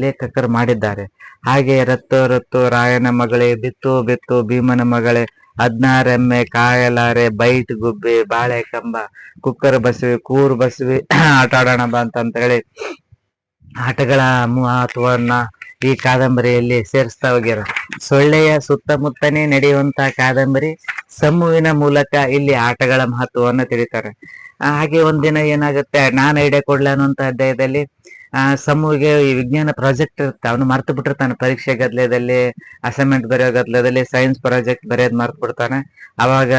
ಲೇಖಕರು ಮಾಡಿದ್ದಾರೆ. ಹಾಗೆ ರತ್ತು ರಾಯನ ಮಗಳೇ, ಬಿತ್ತು ಭೀಮನ ಮಗಳೇ, 16 ಎಮ್ಮೆ ಕಾಯಲಾರೆ, ಬೈಟ್ ಗುಬ್ಬಿ, ಬಾಳೆ ಕಂಬ, ಕುಕ್ಕರ್ ಬಸವಿ, ಕೂರ್ ಬಸವಿ, ಆಟ ಆಡೋಣ ಬಾ ಅಂತ ಹೇಳಿ ಆಟಗಳ ಮಹತ್ವವನ್ನ ಈ ಕಾದಂಬರಿಯಲ್ಲಿ ಸೇರಿಸ್ತಾ ಹೋಗ್ಯಾರ. ಸೊಳ್ಳೆಯ ಸುತ್ತಮುತ್ತನೇ ನಡೆಯುವಂತ ಕಾದಂಬರಿ ಸಮೂಹಿನ ಮೂಲಕ ಇಲ್ಲಿ ಆಟಗಳ ಮಹತ್ವವನ್ನು ತಿಳಿತಾರೆ. ಹಾಗೆ ಒಂದಿನ ಏನಾಗುತ್ತೆ, ನಾನು ಐಡಿಯಾ ಕೊಡ್ಲ ಅನ್ನುವಂತ ಅಧ್ಯಾಯದಲ್ಲಿ ಸಮೂಹಿಗೆ ಈ ವಿಜ್ಞಾನ ಪ್ರಾಜೆಕ್ಟ್ ಇರುತ್ತೆ, ಅವನು ಮರ್ತು ಬಿಟ್ಟಿರ್ತಾನೆ. ಪರೀಕ್ಷೆ ಗದ್ಲೆದಲ್ಲಿ, ಅಸೈನ್ಮೆಂಟ್ ಬರೆಯೋ ಗದ್ಲೆದಲ್ಲಿ ಸೈನ್ಸ್ ಪ್ರಾಜೆಕ್ಟ್ ಬರೆಯೋದ್ ಮರ್ತು ಬಿಡ್ತಾನೆ. ಅವಾಗ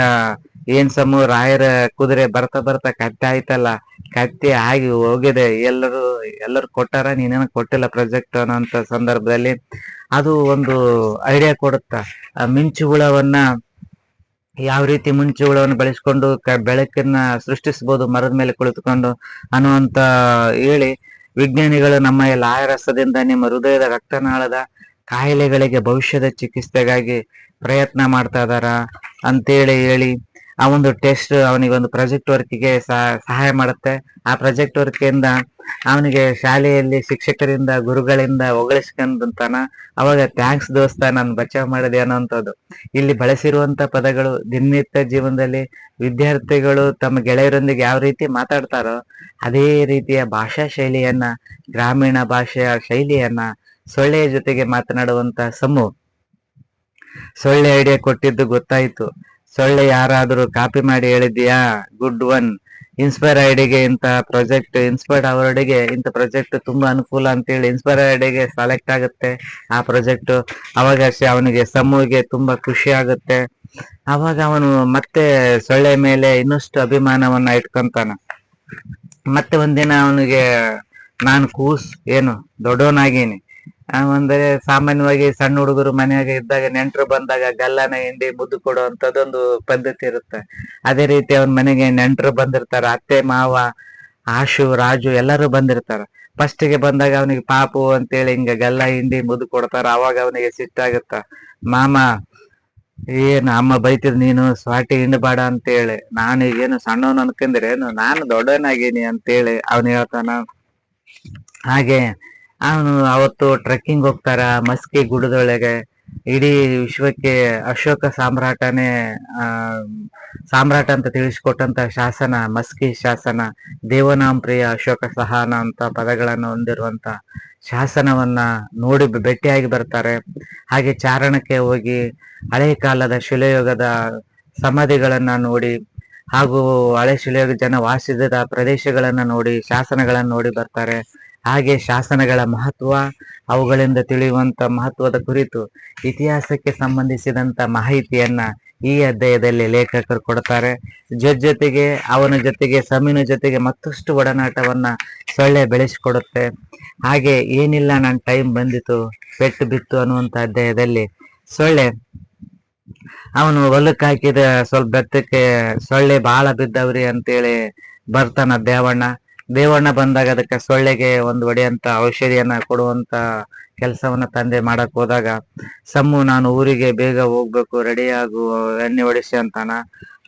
ಏನ್ ಸಮೂಹ ರಾಯರ ಕುದುರೆ ಬರ್ತಾ ಕತ್ತೆ ಆಯ್ತಲ್ಲ, ಕತ್ತಿ ಆಗಿ ಹೋಗಿದೆ, ಎಲ್ಲರೂ ಕೊಟ್ಟಾರ, ನೀನೇನ ಕೊಟ್ಟಿಲ್ಲ ಪ್ರಾಜೆಕ್ಟ್ ಅನ್ನೋಂತ ಸಂದರ್ಭದಲ್ಲಿ ಅದು ಒಂದು ಐಡಿಯಾ ಕೊಡುತ್ತ. ಮಿಂಚುಹುಳವನ್ನ ಯಾವ ರೀತಿ ಮುಂಚುಗಳನ್ನು ಬೆಳೆಸ್ಕೊಂಡು ಬೆಳಕನ್ನ ಸೃಷ್ಟಿಸಬಹುದು ಮರದ ಮೇಲೆ ಕುಳಿತುಕೊಂಡು ಅನ್ನುವಂತ ಹೇಳಿ, ವಿಜ್ಞಾನಿಗಳು ನಮ್ಮ ಲಾಯರಸದಿಂದ ನಿಮ್ಮ ಹೃದಯದ ರಕ್ತನಾಳದ ಕಾಯಿಲೆಗಳಿಗೆ ಭವಿಷ್ಯದ ಚಿಕಿತ್ಸೆಗಾಗಿ ಪ್ರಯತ್ನ ಮಾಡ್ತಾ ಇದಾರ ಅಂತೇಳಿ ಹೇಳಿ ಆ ಒಂದು ಟೆಸ್ಟ್ ಅವನಿಗೆ ಒಂದು ಪ್ರಾಜೆಕ್ಟ್ ವರ್ಕ್ಗೆ ಸಹಾಯ ಮಾಡುತ್ತೆ. ಆ ಪ್ರಾಜೆಕ್ಟ್ ವರ್ಕ್ ಇಂದ ಅವನಿಗೆ ಶಾಲೆಯಲ್ಲಿ ಶಿಕ್ಷಕರಿಂದ, ಗುರುಗಳಿಂದ ಹೊಗಳಿಸ್ಕೊಂಡಂತಾನ. ಅವಾಗ ಥ್ಯಾಂಕ್ಸ್ ದೋಸ್ತ, ನಾನು ಬಚಾವ್ ಮಾಡಿದೆ ಅನ್ನೋಂಥದ್ದು. ಇಲ್ಲಿ ಬಳಸಿರುವಂತ ಪದಗಳು ದಿನನಿತ್ಯ ಜೀವನದಲ್ಲಿ ವಿದ್ಯಾರ್ಥಿಗಳು ತಮ್ಮ ಗೆಳೆಯರೊಂದಿಗೆ ಯಾವ ರೀತಿ ಮಾತಾಡ್ತಾರೋ ಅದೇ ರೀತಿಯ ಭಾಷಾ ಶೈಲಿಯನ್ನ, ಗ್ರಾಮೀಣ ಭಾಷೆಯ ಶೈಲಿಯನ್ನ ಸೊಳ್ಳೆಯ ಜೊತೆಗೆ ಮಾತನಾಡುವಂತ ಸೊಳ್ಳೆ ಐಡಿಯಾ ಕೊಟ್ಟಿದ್ದು ಗೊತ್ತಾಯ್ತು. ಸೊಳ್ಳೆ ಯಾರಾದ್ರೂ ಕಾಪಿ ಮಾಡಿ ಹೇಳಿದ್ಯಾ, ಗುಡ್ ಒನ್. ಇನ್ಸ್ಪೈರ್ ಐಡಿಗೆ ಇಂಥ ಪ್ರಾಜೆಕ್ಟ್, ಇನ್ಸ್ಪೈರ್ಡ್ ಅವರ್ಡಿಗೆ ಇಂಥ ಪ್ರಾಜೆಕ್ಟ್ ತುಂಬಾ ಅನುಕೂಲ ಅಂತೇಳಿ ಇನ್ಸ್ಪೈರ್ ಐಡಿಗೆ ಸೆಲೆಕ್ಟ್ ಆಗುತ್ತೆ ಆ ಪ್ರಾಜೆಕ್ಟ್. ಅವಾಗ ಅವನಿಗೆ ಸಮೂಹಿಗೆ ತುಂಬಾ ಖುಷಿ ಆಗುತ್ತೆ. ಅವಾಗ ಅವನು ಮತ್ತೆ ಸೊಳ್ಳೆ ಮೇಲೆ ಇನ್ನಷ್ಟು ಅಭಿಮಾನವನ್ನ ಇಟ್ಕೊಂತಾನ. ಮತ್ತೆ ಒಂದಿನ ಅವನಿಗೆ ನಾನು ಏನು ದೊಡ್ಡವನಾಗೀನಿ ಅಂದ್ರೆ ಸಾಮಾನ್ಯವಾಗಿ ಸಣ್ಣ ಹುಡುಗರು ಮನೆಯಾಗ ಇದ್ದಾಗ ನೆಂಟರು ಬಂದಾಗ ಗಲ್ಲನ ಹಿಂಡಿ ಮುದ್ದು ಕೊಡುವಂತದೊಂದು ಪದ್ಧತಿ ಇರುತ್ತೆ. ಅದೇ ರೀತಿ ಅವನ ಮನೆಗೆ ನೆಂಟರು ಬಂದಿರ್ತಾರ, ಅತ್ತೆ ಮಾವ ಆಶು ರಾಜು ಎಲ್ಲರೂ ಬಂದಿರ್ತಾರ. ಫಸ್ಟಿಗೆ ಬಂದಾಗ ಅವನಿಗೆ ಪಾಪು ಅಂತೇಳಿ ಹಿಂಗ ಗಲ್ಲ ಹಿಂಡಿ ಮುದ್ದು ಕೊಡ್ತಾರ. ಅವಾಗ ಅವನಿಗೆ ಸಿಟ್ಟಾಗುತ್ತ, ಮಾಮ ಏನ್ ಅಮ್ಮ ಬೈತಿದ್ ನೀನು ಸ್ವಾಟಿ ಹಿಂಡಬೇಡ ಅಂತೇಳಿ, ನಾನು ಈಗೇನು ಸಣ್ಣವನ್ ಅನ್ಕಂದ್ರೇನು, ನಾನು ದೊಡ್ಡವನಾಗೀನಿ ಅಂತೇಳಿ ಅವನು ಹೇಳ್ತಾನ. ಹಾಗೆ ಅವನು ಅವತ್ತು ಟ್ರೆಕ್ಕಿಂಗ್ ಹೋಗ್ತಾರ ಮಸ್ಕಿ ಗುಡ್ಡದೊಳಗೆ. ಇಡೀ ವಿಶ್ವಕ್ಕೆ ಅಶೋಕ ಸಾಮ್ರಾಟನೇ ಆ ಸಾಮ್ರಾಟ ಅಂತ ತಿಳಿಸ್ಕೊಟ್ಟಂತ ಶಾಸನ ಮಸ್ಕಿ ಶಾಸನ, ದೇವನಾಂಪ್ರಿಯ ಅಶೋಕ ಸಹಾನ ಅಂತ ಪದಗಳನ್ನು ಹೊಂದಿರುವಂತ ಶಾಸನವನ್ನ ನೋಡಿ ಭೇಟಿಯಾಗಿ ಬರ್ತಾರೆ. ಹಾಗೆ ಚಾರಣಕ್ಕೆ ಹೋಗಿ ಹಳೆ ಕಾಲದ ಶಿಲಾಯುಗದ ಸಮಾಧಿಗಳನ್ನ ನೋಡಿ ಹಾಗೂ ಹಳೆ ಶಿಲಾಯುಗ ಜನ ವಾಸಿಸಿದ ಪ್ರದೇಶಗಳನ್ನ ನೋಡಿ ಶಾಸನಗಳನ್ನ ನೋಡಿ ಬರ್ತಾರೆ. ಹಾಗೆ ಶಾಸನಗಳ ಮಹತ್ವ, ಅವುಗಳಿಂದ ತಿಳಿಯುವಂತ ಮಹತ್ವದ ಕುರಿತು ಇತಿಹಾಸಕ್ಕೆ ಸಂಬಂಧಿಸಿದಂತ ಮಾಹಿತಿಯನ್ನ ಈ ಅಧ್ಯಾಯದಲ್ಲಿ ಲೇಖಕರು ಕೊಡ್ತಾರೆ. ಜೊತೆಗೆ ಅವನ ಜೊತೆಗೆ ಸಮಿನ ಜೊತೆಗೆ ಮತ್ತಷ್ಟು ಒಡನಾಟವನ್ನ ಸೊಳ್ಳೆ ಬೆಳೆಸಿಕೊಡುತ್ತೆ. ಹಾಗೆ ಏನಿಲ್ಲ ನನ್ನ ಟೈಮ್ ಬಂದಿತು ಪೆಟ್ಟು ಬಿತ್ತು ಅನ್ನುವಂತ ಅಧ್ಯಾಯದಲ್ಲಿ ಸೊಳ್ಳೆ ಅವನು ಹೊಲಕ್ಕೆ ಹಾಕಿದ ಸ್ವಲ್ಪ ಬೆತ್ತಕ್ಕೆ ಸೊಳ್ಳೆ ಬಾಳ ಬಿದ್ದವ್ರಿ ಅಂತೇಳಿ ಬರ್ತಾನ ದೇವಣ್ಣ ಬಂದಾಗ ಅದಕ್ಕೆ ಸೊಳ್ಳೆಗೆ ಒಂದು ಒಡೆಯಂತ ಔಷಧಿಯನ್ನ ಕೊಡುವಂತ ಕೆಲಸವನ್ನ ತಂದೆ ಮಾಡಕ್ ಹೋದಾಗ, ಸಮ್ಮು ನಾನು ಊರಿಗೆ ಬೇಗ ಹೋಗ್ಬೇಕು, ರೆಡಿ ಆಗು, ಎಣ್ಣೆ ಹೊಡಿಸಿ ಅಂತಾನ.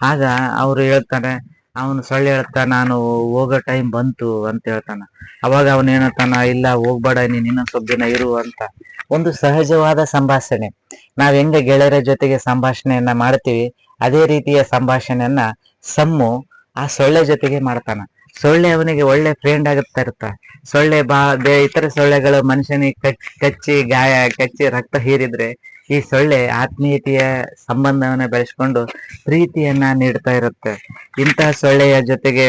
ಆಗ ಅವ್ರು ಹೇಳ್ತಾನೆ, ಅವನು ಸೊಳ್ಳೆ ಹೇಳ್ತಾನ, ನಾನು ಹೋಗೋ ಟೈಮ್ ಬಂತು ಅಂತ ಹೇಳ್ತಾನ. ಅವಾಗ ಅವನು ಏನಂತಾನ, ಇಲ್ಲ ಹೋಗ್ಬೇಡ, ನೀನ್ ಇನ್ನೊಂದ್ ಸ್ವಲ್ಪ ದಿನ ಇರು ಅಂತ. ಒಂದು ಸಹಜವಾದ ಸಂಭಾಷಣೆ. ನಾವ್ ಹೆಂಗ ಗೆಳೆಯರ ಜೊತೆಗೆ ಸಂಭಾಷಣೆಯನ್ನ ಮಾಡ್ತೀವಿ, ಅದೇ ರೀತಿಯ ಸಂಭಾಷಣೆಯನ್ನ ಸಮ್ಮು ಆ ಸೊಳ್ಳೆ ಜೊತೆಗೆ ಮಾಡ್ತಾನ. ಸೊಳ್ಳೆ ಅವನಿಗೆ ಒಳ್ಳೆ ಫ್ರೆಂಡ್ ಆಗುತ್ತಾ ಇರುತ್ತ. ಸೊಳ್ಳೆ ಇತರ ಸೊಳ್ಳೆಗಳು ಮನುಷ್ಯನಿಗೆ ಕಚ್ಚಿ ರಕ್ತ ಹೀರಿದ್ರೆ, ಈ ಸೊಳ್ಳೆ ಆತ್ಮೀಯತೆಯ ಸಂಬಂಧವನ್ನ ಬೆಳೆಸ್ಕೊಂಡು ಪ್ರೀತಿಯನ್ನ ನೀಡ್ತಾ ಇರುತ್ತೆ. ಇಂತಹ ಸೊಳ್ಳೆಯ ಜೊತೆಗೆ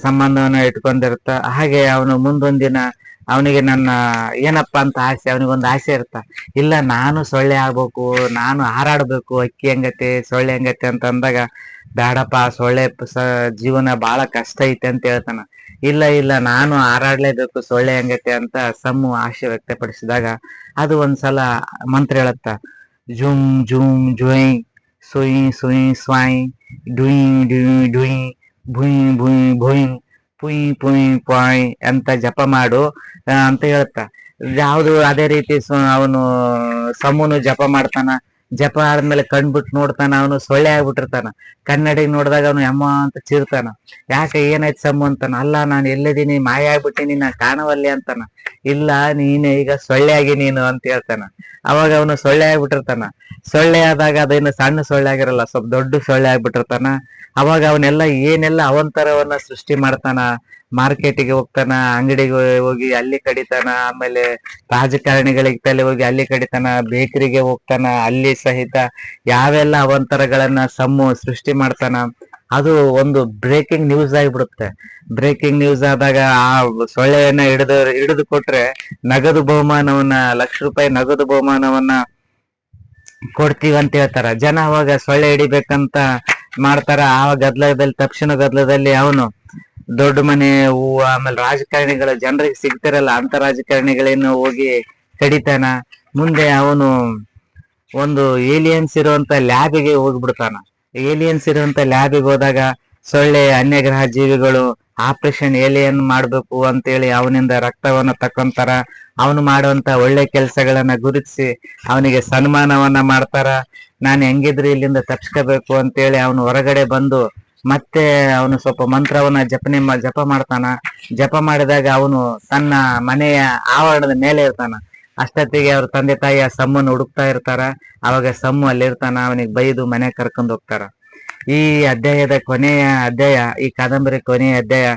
ಸಂಬಂಧವನ್ನ ಇಟ್ಕೊಂಡಿರುತ್ತ. ಹಾಗೆ ಅವನು ಮುಂದೊಂದಿನ ಅವನಿಗೆ ನನ್ನ ಏನಪ್ಪಾ ಅಂತ ಆಸೆ, ಅವನಿಗೊಂದು ಆಸೆ ಇರುತ್ತ, ಇಲ್ಲ ನಾನು ಸೊಳ್ಳೆ ಆಗ್ಬೇಕು, ನಾನು ಹಾರಾಡ್ಬೇಕು ಅಕ್ಕಿ ಹೆಂಗತೆ ಸೊಳ್ಳೆ ಹೆಂಗತೆ ಅಂತ ಅಂದಾಗ, ಬೇಡಪ್ಪ ಸೊಳ್ಳೆ ಜೀವನ ಬಹಳ ಕಷ್ಟ ಐತೆ ಅಂತ ಹೇಳ್ತಾನ. ಇಲ್ಲ ಇಲ್ಲ ನಾನು ಹಾರಾಡ್ಲೇಬೇಕು ಸೊಳ್ಳೆ ಹೆಂಗತೆ ಅಂತ ಸಮ್ಮು ಆಸೆ ವ್ಯಕ್ತಪಡಿಸಿದಾಗ, ಅದು ಒಂದ್ಸಲ ಮಂತ್ರ ಹೇಳತ್ತ, ಜುಮ್ ಜುಮ್ ಜುಯ್ ಸುಯ್ ಸುಯ್ ಸ್ವಾಯ್ ಡುಯ್ ಡುಯ್ ಡುಯ್ ಭುಯ್ ಭುಯ್ ಭುಯ್ ಪುಯ್ ಪುಯ್ ಪಾಯ್ ಅಂತ ಜಪ ಮಾಡು ಅಂತ ಹೇಳುತ್ತ. ಯಾವುದು ಅದೇ ರೀತಿ ಅವನು ಸಮ್ಮುನು ಜಪ ಮಾಡ್ತಾನ. ಜಪ ಆದ್ಮೇಲೆ ಕಣ್ಬಿಟ್ಟು ನೋಡ್ತಾನ, ಅವನು ಸೊಳ್ಳೆ ಆಗ್ಬಿಟ್ಟಿರ್ತಾನ. ಕನ್ನಡಿಗೆ ನೋಡಿದಾಗ ಅವನು ಅಮ್ಮ ಅಂತ ಚೀರ್ತಾನ. ಯಾಕೆ ಏನಾಯ್ತು ಸಮ್ಮು ಅಂತಾನ. ಅಲ್ಲ ನಾನು ಎಲ್ಲಿದ್ದೀನಿ, ಮಾಯ ಆಗ್ಬಿಟ್ಟಿನಿ, ನಾ ಕಾಣವಲ್ಲಿ ಅಂತಾನ. ಇಲ್ಲ ನೀನೆ ಈಗ ಸೊಳ್ಳೆ ಆಗಿ ನೀನು ಅಂತ ಹೇಳ್ತಾನ. ಅವಾಗ ಅವನು ಸೊಳ್ಳೆ ಆಗ್ಬಿಟ್ಟಿರ್ತಾನ. ಸೊಳ್ಳೆ ಆದಾಗ ಅದೇನು ಸಣ್ಣ ಸೊಳ್ಳೆ ಆಗಿರಲ್ಲ, ಸ್ವಲ್ಪ ದೊಡ್ಡ ಸೊಳ್ಳೆ ಆಗ್ಬಿಟ್ಟಿರ್ತಾನ. ಅವಾಗ ಅವನೆಲ್ಲ ಏನೆಲ್ಲ ಅವಂತರವನ್ನ ಸೃಷ್ಟಿ ಮಾಡ್ತಾನ. ಮಾರ್ಕೆಟಿಗೆ ಹೋಗ್ತಾನ, ಅಂಗಡಿಗೆ ಹೋಗಿ ಅಲ್ಲಿ ಕಡಿತಾನ, ಆಮೇಲೆ ರಾಜಕಾರಣಿಗಳಿಗೆ ತಲೆ ಹೋಗಿ ಅಲ್ಲಿ ಕಡಿತಾನ, ಬೇಕರಿಗೆ ಹೋಗ್ತಾನ, ಅಲ್ಲಿ ಸಹಿತ ಯಾವೆಲ್ಲ ಅವಂತರಗಳನ್ನ ಸಮ್ಮು ಸೃಷ್ಟಿ ಮಾಡ್ತಾನ. ಅದು ಒಂದು ಬ್ರೇಕಿಂಗ್ ನ್ಯೂಸ್ ಆಗಿಬಿಡುತ್ತೆ. ಬ್ರೇಕಿಂಗ್ ನ್ಯೂಸ್ ಆದಾಗ ಆ ಸೊಳ್ಳೆಯನ್ನ ಹಿಡಿದು ಕೊಟ್ರೆ ನಗದು ಬಹುಮಾನವನ್ನ, ₹1,00,000 ನಗದು ಬಹುಮಾನವನ್ನ ಕೊಡ್ತೀವಿ ಅಂತ ಹೇಳ್ತಾರ. ಜನ ಅವಾಗ ಸೊಳ್ಳೆ ಹಿಡಿಬೇಕಂತ ಮಾಡ್ತಾರ. ಆ ತಪ್ಪಿನ ಗದ್ಲದಲ್ಲಿ ಅವನು ದೊಡ್ಡ ಮನೆ ಹೂವು, ಆಮೇಲೆ ರಾಜಕಾರಣಿಗಳ ಜನರಿಗೆ ಸಿಗ್ತಿರಲ್ಲ ಅಂತ ರಾಜಕಾರಣಿಗಳೇನು ಹೋಗಿ ಕಡಿತಾನ. ಮುಂದೆ ಅವನು ಒಂದು ಏಲಿಯನ್ಸ್ ಇರುವಂತ ಲ್ಯಾಬಿಗೆ ಹೋಗ್ಬಿಡ್ತಾನ. ಏಲಿಯನ್ಸ್ ಇರುವಂತ ಲ್ಯಾಬಿಗೆ ಹೋದಾಗ ಸೊಳ್ಳೆ ಅನ್ಯಗ್ರಹ ಜೀವಿಗಳು ಆಪರೇಷನ್ ಏಲಿಯನ್ ಮಾಡ್ಬೇಕು ಅಂತೇಳಿ ಅವನಿಂದ ರಕ್ತವನ್ನ ತಕೊಂತಾರ. ಅವನು ಮಾಡುವಂತ ಒಳ್ಳೆ ಕೆಲಸಗಳನ್ನ ಗುರುತಿಸಿ ಅವನಿಗೆ ಸನ್ಮಾನವನ್ನ ಮಾಡ್ತಾರ. ನಾನು ಹೆಂಗಿದ್ರು ಇಲ್ಲಿಂದ ತಪ್ಸ್ಕೋಬೇಕು ಅಂತೇಳಿ ಅವನು ಹೊರಗಡೆ ಬಂದು ಮತ್ತೆ ಅವನು ಸ್ವಲ್ಪ ಮಂತ್ರವನ್ನ ಜಪ ಮಾಡ್ತಾನ. ಜಪ ಮಾಡಿದಾಗ ಅವನು ತನ್ನ ಮನೆಯ ಆವರಣದ ಮೇಲೆ ಇರ್ತಾನ. ಅಷ್ಟೊತ್ತಿಗೆ ಅವ್ರ ತಂದೆ ತಾಯಿ ಆ ಸಮ್ಮನ್ನು ಹುಡುಕ್ತಾ ಇರ್ತಾರ. ಅವಾಗ ಸಮ್ಮು ಅಲ್ಲಿರ್ತಾನ. ಅವನಿಗೆ ಬೈದು ಮನೆ ಕರ್ಕೊಂಡು ಹೋಗ್ತಾರ. ಈ ಅಧ್ಯಾಯದ ಕೊನೆಯ ಅಧ್ಯಾಯ, ಈ ಕಾದಂಬರಿ ಕೊನೆಯ ಅಧ್ಯಾಯ,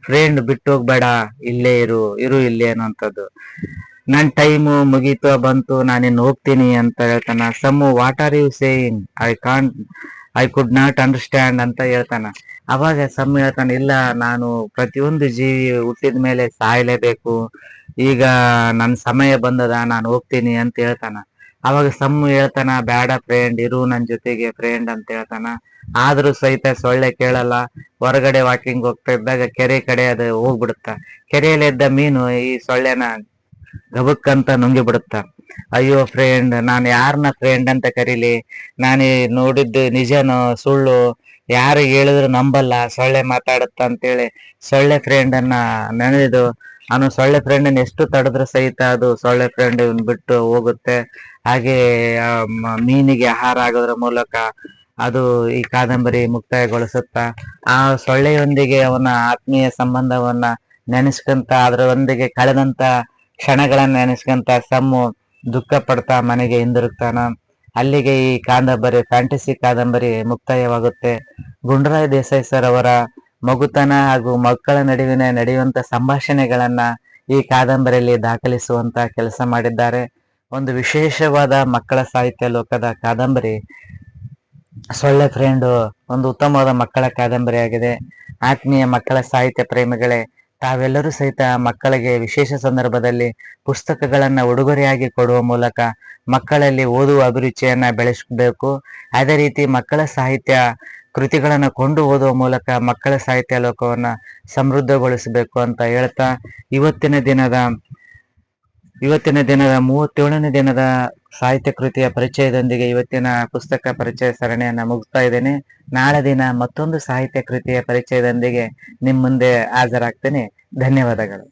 ಫ್ರೆಂಡ್ ಬಿಟ್ಟು ಹೋಗ್ಬೇಡ, ಇಲ್ಲೇ ಇರು ಇಲ್ಲೇ ಅನ್ನುವಂಥದ್ದು. ನನ್ ಟೈಮು ಮುಗೀತು, ಬಂತು, ನಾನಿನ್ನು ಹೋಗ್ತೀನಿ ಅಂತ ಹೇಳ್ತಾನ. Sammu what are you saying, I could not understand ಅಂತ ಹೇಳ್ತಾನ. ಅವಾಗ ಸಮ್ಮು ಹೇಳ್ತಾನೆ, ಇಲ್ಲ ನಾನು ಪ್ರತಿಯೊಂದು ಜೀವಿ ಹುಟ್ಟಿದ ಮೇಲೆ ಸಾಯಲೇಬೇಕು, ಈಗ ನನ್ನ ಸಮಯ ಬಂದದ, ನಾನು ಹೋಗ್ತೀನಿ ಅಂತ ಹೇಳ್ತಾನ. ಅವಾಗ ಸಮ್ಮು ಹೇಳ್ತಾನ, ಬ್ಯಾಡ ಫ್ರೆಂಡ್ ಇರು ನನ್ ಜೊತೆಗೆ ಫ್ರೆಂಡ್ ಅಂತ ಹೇಳ್ತಾನ. ಆದ್ರೂ ಸಹಿತ ಸೊಳ್ಳೆ ಕೇಳಲ್ಲ. ಹೊರಗಡೆ ವಾಕಿಂಗ್ ಹೋಗ್ತಾ ಇದ್ದಾಗ ಕೆರೆ ಕಡೆ ಅದು ಹೋಗ್ಬಿಡುತ್ತ. ಕೆರೆಯಲ್ಲಿ ಇದ್ದ ಮೀನು ಈ ಸೊಳ್ಳೆನ ಗಬಕ್ಕಂತ ನುಂಗಿ ಬಿಡುತ್ತ. ಅಯ್ಯೋ ಫ್ರೆಂಡ್, ನಾನು ಯಾರನ್ನ ಫ್ರೆಂಡ್ ಅಂತ ಕರೀಲಿ? ನಾನು ನೋಡಿದ್ದು ನಿಜನೋ ಸುಳ್ಳು? ಯಾರು ಹೇಳಿದ್ರು ನಂಬಲ್ಲ, ಸೊಳ್ಳೆ ಮಾತಾಡುತ್ತ ಅಂತೇಳಿ ಸೊಳ್ಳೆ ಫ್ರೆಂಡ್ ಅನ್ನ ನೆನೆದು ಅವನು ಸೊಳ್ಳೆ ಫ್ರೆಂಡ್ ಎಷ್ಟು ತಡೆದ್ರು ಸಹಿತ ಅದು ಸೊಳ್ಳೆ ಫ್ರೆಂಡ್ ಬಿಟ್ಟು ಹೋಗುತ್ತೆ. ಹಾಗೆ ಮೀನಿಗೆ ಆಹಾರ ಆಗೋದ್ರ ಮೂಲಕ ಅದು ಈ ಕಾದಂಬರಿ ಮುಕ್ತಾಯಗೊಳಿಸುತ್ತ ಆ ಸೊಳ್ಳೆಯೊಂದಿಗೆ ಅವನ ಆತ್ಮೀಯ ಸಂಬಂಧವನ್ನ ನೆನೆಸ್ಕೊಂತ ಅದರೊಂದಿಗೆ ಕಳೆದಂತ ಕ್ಷಣಗಳನ್ನ ನೆನೆಸ್ಕೊಂತ ಸಮ್ಮು ದುಃಖ ಪಡ್ತಾ ಮನೆಗೆ ಹಿಂದಿರುಗ್ತಾನ. ಅಲ್ಲಿಗೆ ಈ ಕಾದಂಬರಿ, ಫ್ಯಾಂಟಸಿ ಕಾದಂಬರಿ ಮುಕ್ತಾಯವಾಗುತ್ತೆ. ಗುಂಡೂರಾವ್ ದೇಸಾಯಿ ಸರ್ ಅವರ ಮಗುತನ ಹಾಗೂ ಮಕ್ಕಳ ನಡುವಿನ ನಡೆಯುವಂತ ಸಂಭಾಷಣೆಗಳನ್ನ ಈ ಕಾದಂಬರಿಯಲ್ಲಿ ದಾಖಲಿಸುವಂತ ಕೆಲಸ ಮಾಡಿದ್ದಾರೆ. ಒಂದು ವಿಶೇಷವಾದ ಮಕ್ಕಳ ಸಾಹಿತ್ಯ ಲೋಕದ ಕಾದಂಬರಿ ಸೊಳ್ಳೆ ಫ್ರೆಂಡ್ ಒಂದು ಉತ್ತಮವಾದ ಮಕ್ಕಳ ಕಾದಂಬರಿ ಆಗಿದೆ. ಆತ್ಮೀಯ ಮಕ್ಕಳ ಸಾಹಿತ್ಯ ಪ್ರೇಮಿಗಳೇ, ತಾವೆಲ್ಲರೂ ಸಹಿತ ಮಕ್ಕಳಿಗೆ ವಿಶೇಷ ಸಂದರ್ಭದಲ್ಲಿ ಪುಸ್ತಕಗಳನ್ನ ಉಡುಗೊರೆಯಾಗಿ ಕೊಡುವ ಮೂಲಕ ಮಕ್ಕಳಲ್ಲಿ ಓದುವ ಅಭಿರುಚಿಯನ್ನ ಬೆಳೆಸಬೇಕು. ಅದೇ ರೀತಿ ಮಕ್ಕಳ ಸಾಹಿತ್ಯ ಕೃತಿಗಳನ್ನು ಕೊಂಡು ಓದುವ ಮೂಲಕ ಮಕ್ಕಳ ಸಾಹಿತ್ಯ ಲೋಕವನ್ನ ಸಮೃದ್ಧಗೊಳಿಸಬೇಕು ಅಂತ ಹೇಳ್ತಾ ಇವತ್ತಿನ ದಿನದ 37ನೇ ದಿನದ ಸಾಹಿತ್ಯ ಕೃತಿಯ ಪರಿಚಯದೊಂದಿಗೆ ಇವತ್ತಿನ ಪುಸ್ತಕ ಪರಿಚಯ ಸರಣಿಯನ್ನ ಮುಗಿಸ್ತಾ ಇದ್ದೇನೆ. ನಾಳೆ ದಿನ ಮತ್ತೊಂದು ಸಾಹಿತ್ಯ ಕೃತಿಯ ಪರಿಚಯದೊಂದಿಗೆ ನಿಮ್ಮ ಮುಂದೆ ಹಾಜರಾಗ್ತೇನೆ. ಧನ್ಯವಾದಗಳು.